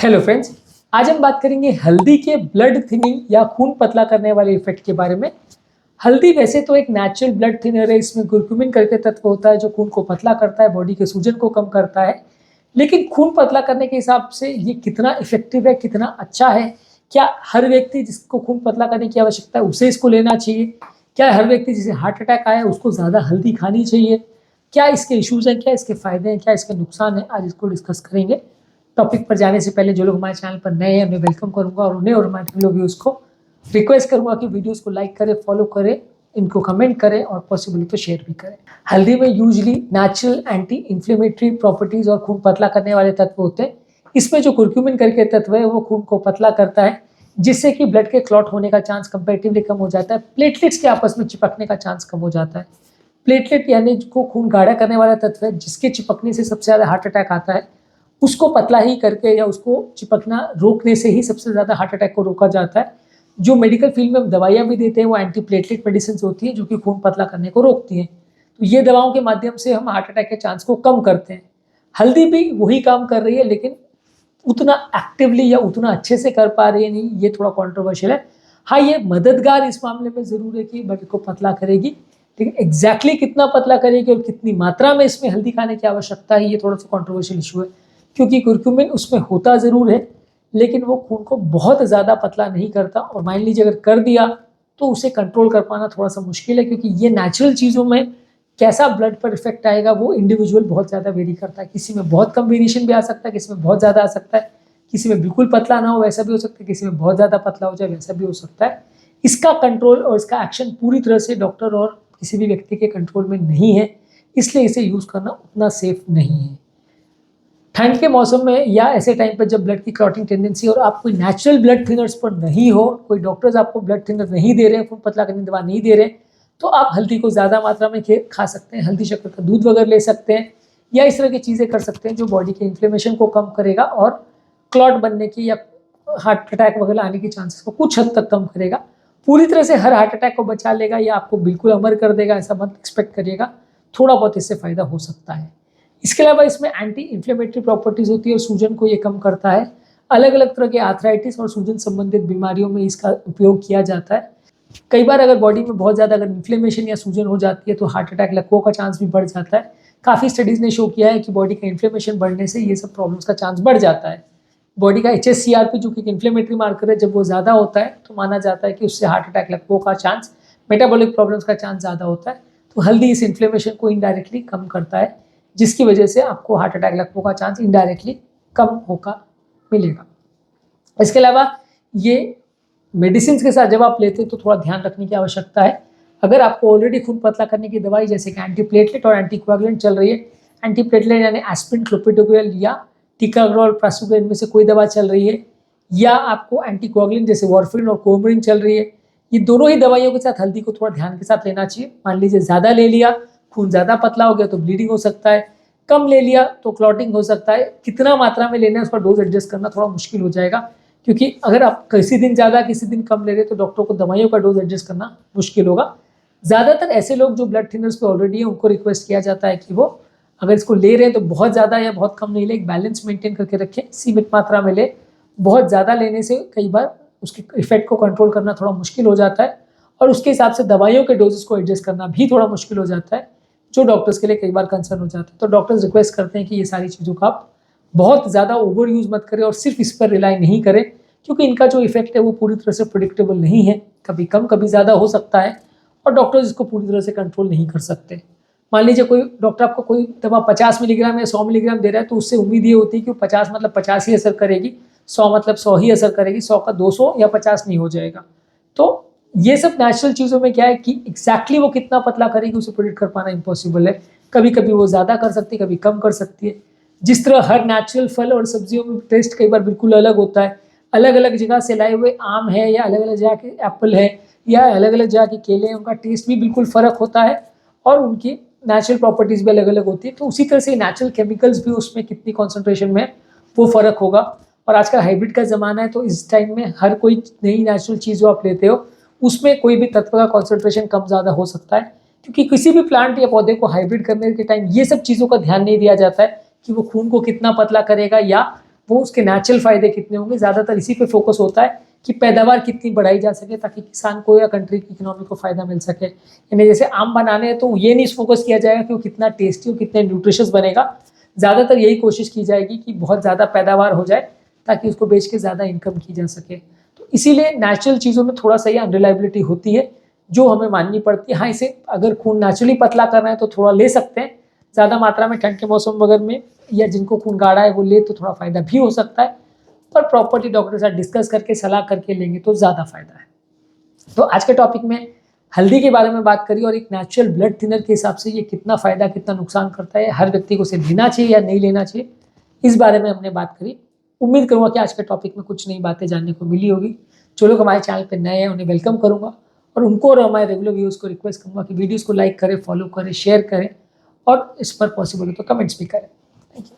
Hello friends, आज हम बात करेंगे हल्दी के ब्लड थिनिंग या खून पतला करने वाले इफेक्ट के बारे में। हल्दी वैसे तो एक नेचुरल ब्लड थिनर है। इसमें कुर्कुमिन करके तत्व होता है जो खून को पतला करता है, बॉडी के सूजन को कम करता है। लेकिन खून पतला करने के हिसाब से ये कितना इफेक्टिव है, कितना अच्छा है, क्या हर व्यक्ति जिसको खून पतला करने की आवश्यकता है उसे इसको लेना चाहिए, क्या हर व्यक्ति जिसे हार्ट अटैक आया उसको ज़्यादा हल्दी खानी चाहिए, क्या इसके इश्यूज हैं, क्या इसके फायदे हैं, क्या इसके नुकसान हैं, आज इसको डिस्कस करेंगे। टॉपिक पर जाने से पहले जो लोग हमारे चैनल पर नए हैं उन्हें वेलकम करूंगा और उन्हें और हमारे रेगुलर व्यूज को रिक्वेस्ट करूंगा कि वीडियोस को लाइक करें, फॉलो करें, इनको कमेंट करें और पॉसिबल तो शेयर भी करें। हल्दी में usually natural anti inflammatory properties और खून पतला करने वाले तत्व होते हैं। इसमें जो कुर्क्यूमिन करके तत्व है वो खून को पतला करता है, जिससे कि ब्लड के क्लॉट होने का चांस कंपेरेटिवली कम हो जाता है। प्लेटलेट्स के आपस में चिपकने का चांस कम हो जाता है। प्लेटलेट यानी को खून गाढ़ा करने वाला तत्व है, जिसके चिपकने से सबसे ज़्यादा हार्ट अटैक आता है। उसको पतला ही करके या उसको चिपकना रोकने से ही सबसे ज़्यादा हार्ट अटैक को रोका जाता है। जो मेडिकल फील्ड में हम दवाइयाँ भी देते हैं वो एंटी प्लेटलेट मेडिसिन होती हैं जो कि खून पतला करने को रोकती हैं। तो ये दवाओं के माध्यम से हम हार्ट अटैक के चांस को कम करते हैं। हल्दी भी वही काम कर रही है, लेकिन उतना एक्टिवली या उतना अच्छे से कर पा रही है नहीं, ये थोड़ा कॉन्ट्रोवर्शियल है। हाँ, ये मददगार इस मामले में ज़रूर है कि ब्लड को पतला करेगी, लेकिन एग्जैक्टली कितना पतला करेगी और कितनी मात्रा में इसमें हल्दी खाने की आवश्यकता है, ये थोड़ा सा कॉन्ट्रोवर्शियल इशू है। क्योंकि कुर्क्यूमिन उसमें होता ज़रूर है, लेकिन वो खून को बहुत ज़्यादा पतला नहीं करता, और मान लीजिए अगर कर दिया तो उसे कंट्रोल कर पाना थोड़ा सा मुश्किल है, क्योंकि ये नेचुरल चीज़ों में कैसा ब्लड पर इफेक्ट आएगा वो इंडिविजुअल बहुत ज़्यादा वेरी करता है। किसी में बहुत कम वेरिएशन भी आ सकता है, किसी में बहुत ज़्यादा आ सकता है, किसी में बिल्कुल पतला ना हो वैसा भी हो सकता है, किसी में बहुत ज़्यादा पतला हो जाए वैसा भी हो सकता है। इसका कंट्रोल और इसका एक्शन पूरी तरह से डॉक्टर और किसी भी व्यक्ति के कंट्रोल में नहीं है, इसलिए इसे यूज़ करना उतना सेफ नहीं है। ठंड के मौसम में या ऐसे टाइम पर जब ब्लड की क्लॉटिंग टेंडेंसी और आप कोई नेचुरल ब्लड थिनर्स पर नहीं हो, कोई डॉक्टर्स आपको ब्लड थिनर नहीं दे रहे हैं, खून पतला करने की दवा नहीं दे रहे हैं, तो आप हल्दी को ज़्यादा मात्रा में खा सकते हैं। हल्दी शक्कर का दूध वगैरह ले सकते हैं, या इस तरह की चीज़ें कर सकते हैं जो बॉडी के इन्फ्लेमेशन को कम करेगा और क्लॉट बनने की या हार्ट अटैक वगैरह आने की चांसेस को कुछ हद तक कम करेगा। पूरी तरह से हर हार्ट अटैक को बचा लेगा या आपको बिल्कुल अमर कर देगा ऐसा मत एक्सपेक्ट करिएगा, थोड़ा बहुत इससे फ़ायदा हो सकता है। इसके अलावा इसमें एंटी इन्फ्लेमेटरी प्रॉपर्टीज़ होती है और सूजन को ये कम करता है। अलग अलग तरह के आर्थराइटिस और सूजन संबंधित बीमारियों में इसका उपयोग किया जाता है। कई बार अगर बॉडी में बहुत ज़्यादा अगर इन्फ्लेमेशन या सूजन हो जाती है तो हार्ट अटैक लकवों का चांस भी बढ़ जाता है। काफ़ी स्टडीज़ ने शो किया है कि बॉडी का इन्फ्लेमेशन बढ़ने से ये सब प्रॉब्लम्स का चांस बढ़ जाता है। बॉडी का HSCRP जो कि इन्फ्लेमेटरी मार्कर है, जब वो ज़्यादा होता है तो माना जाता है कि उससे हार्ट अटैक लकवों का चांस, मेटाबॉलिक प्रॉब्लम्स का चांस ज़्यादा होता है। तो हल्दी इस इन्फ्लेमेशन को इनडायरेक्टली कम करता है, जिसकी वजह से आपको हार्ट अटैक लगने का चांस इनडायरेक्टली कम होगा मिलेगा। इसके अलावा ये मेडिसिन के साथ जब आप लेते हैं तो थोड़ा ध्यान रखने की आवश्यकता है। अगर आपको ऑलरेडी खून पतला करने की दवाई जैसे कि एंटीप्लेटलेट और एंटीकोएगुलेंट चल रही है, एंटीप्लेटलेट यानी एस्पिरिन, क्लोपिडोग्रेल या टिकाग्रोल, प्रासुग्रेल में से कोई दवा चल रही है, या आपको एंटीकोएगुलेंट जैसे वारफरिन और कोमरिन चल रही है, ये दोनों ही दवाइयों के साथ हल्दी को थोड़ा ध्यान के साथ लेना चाहिए। मान लीजिए ज़्यादा ले लिया, खून ज़्यादा पतला हो गया तो ब्लीडिंग हो सकता है, कम ले लिया तो क्लॉटिंग हो सकता है। कितना मात्रा में लेना है उसका डोज एडजस्ट करना थोड़ा मुश्किल हो जाएगा, क्योंकि अगर आप किसी दिन ज़्यादा किसी दिन कम ले रहे तो डॉक्टर को दवाइयों का डोज एडजस्ट करना मुश्किल होगा। ज़्यादातर ऐसे लोग जो ब्लड थिनर्स पे ऑलरेडी हैं उनको रिक्वेस्ट किया जाता है कि वो अगर इसको ले रहे हैं तो बहुत ज़्यादा या बहुत कम नहीं ले, एक बैलेंस मेंटेन करके रखें, सीमित मात्रा में ले। बहुत ज़्यादा लेने से कई बार उसके इफेक्ट को कंट्रोल करना थोड़ा मुश्किल हो जाता है, और उसके हिसाब से दवाइयों के डोजेस को एडजस्ट करना भी थोड़ा मुश्किल हो जाता है, जो डॉक्टर्स के लिए कई बार कंसर्न हो जाता है। तो डॉक्टर्स रिक्वेस्ट करते हैं कि ये सारी चीज़ों का आप बहुत ज़्यादा ओवर यूज़ मत करें और सिर्फ इस पर रिलाई नहीं करें, क्योंकि इनका जो इफेक्ट है वो पूरी तरह से प्रेडिक्टेबल नहीं है, कभी कम कभी ज़्यादा हो सकता है, और डॉक्टर्स इसको पूरी तरह से कंट्रोल नहीं कर सकते। मान लीजिए कोई डॉक्टर आपको कोई दवा 50 मिलीग्राम या 100 मिलीग्राम दे रहा है, तो उससे उम्मीद ये होती है कि 50 मतलब 50 ही असर करेगी, 100 मतलब 100 ही असर करेगी, 100 का 200 या 50 नहीं हो जाएगा। तो ये सब नेचुरल चीज़ों में क्या है कि एग्जैक्टली वो कितना पतला करेगी उसे प्रेडिक्ट कर पाना इम्पॉसिबल है। कभी कभी वो ज़्यादा कर सकती है, कभी कम कर सकती है। जिस तरह हर नेचुरल फल और सब्जियों में टेस्ट कई बार बिल्कुल अलग होता है। अलग अलग जगह से लाए हुए आम है, या अलग अलग जगह के एप्पल है, या अलग अलग जगह के केले हैं, उनका टेस्ट भी बिल्कुल फ़र्क होता है और उनकी नेचुरल प्रॉपर्टीज़ भी अलग अलग होती है। तो उसी तरह से नेचुरल केमिकल्स भी उसमें कितनी कॉन्सेंट्रेशन में वो फ़र्क होगा। और आजकल हाइब्रिड का ज़माना है, तो इस टाइम में हर कोई नई नेचुरल चीज़ जो आप लेते हो उसमें कोई भी तत्व का कॉन्सेंट्रेशन कम ज़्यादा हो सकता है, क्योंकि किसी भी प्लांट या पौधे को हाइब्रिड करने के टाइम ये सब चीज़ों का ध्यान नहीं दिया जाता है कि वो खून को कितना पतला करेगा या वो उसके नेचुरल फायदे कितने होंगे, ज़्यादातर इसी पे फोकस होता है कि पैदावार कितनी बढ़ाई जा सके ताकि किसान को या कंट्री की इकोनॉमी को फायदा मिल सके। यानी जैसे आम बनाने हैं तो ये नहीं फोकस किया जाएगा कि वो कितना टेस्टी और कितने न्यूट्रिशियस बनेगा, ज़्यादातर यही कोशिश की जाएगी कि बहुत ज़्यादा पैदावार हो जाए ताकि उसको बेच के ज़्यादा इनकम की जा सके। तो इसीलिए नेचुरल चीज़ों में थोड़ा सा ये अनरिलायबिलिटी होती है जो हमें माननी पड़ती है। हाँ, इसे अगर खून नेचुरली पतला करना है तो थोड़ा ले सकते हैं, ज़्यादा मात्रा में ठंड के मौसम वगैरह में, या जिनको खून गाढ़ा है वो ले तो थोड़ा फायदा भी हो सकता है, पर प्रॉपर्टी डॉक्टर के साथ डिस्कस करके सलाह करके लेंगे तो ज़्यादा फायदा है। तो आज के टॉपिक में हल्दी के बारे में बात करी और एक नेचुरल ब्लड थिनर के हिसाब से ये कितना फ़ायदा कितना नुकसान करता है, हर व्यक्ति को इसे लेना चाहिए या नहीं लेना चाहिए, इस बारे में हमने बात करी। उम्मीद करूँगा कि आज के टॉपिक में कुछ नई बातें जानने को मिली होगी। जो लोग हमारे चैनल पर नए हैं उन्हें वेलकम करूँगा, और उनको और हमारे रेगुलर व्यूअर्स को रिक्वेस्ट करूँगा कि वीडियोज़ को लाइक करें, फॉलो करें, शेयर करें, और इस पर पॉसिबल हो तो कमेंट्स भी करें। Thank you.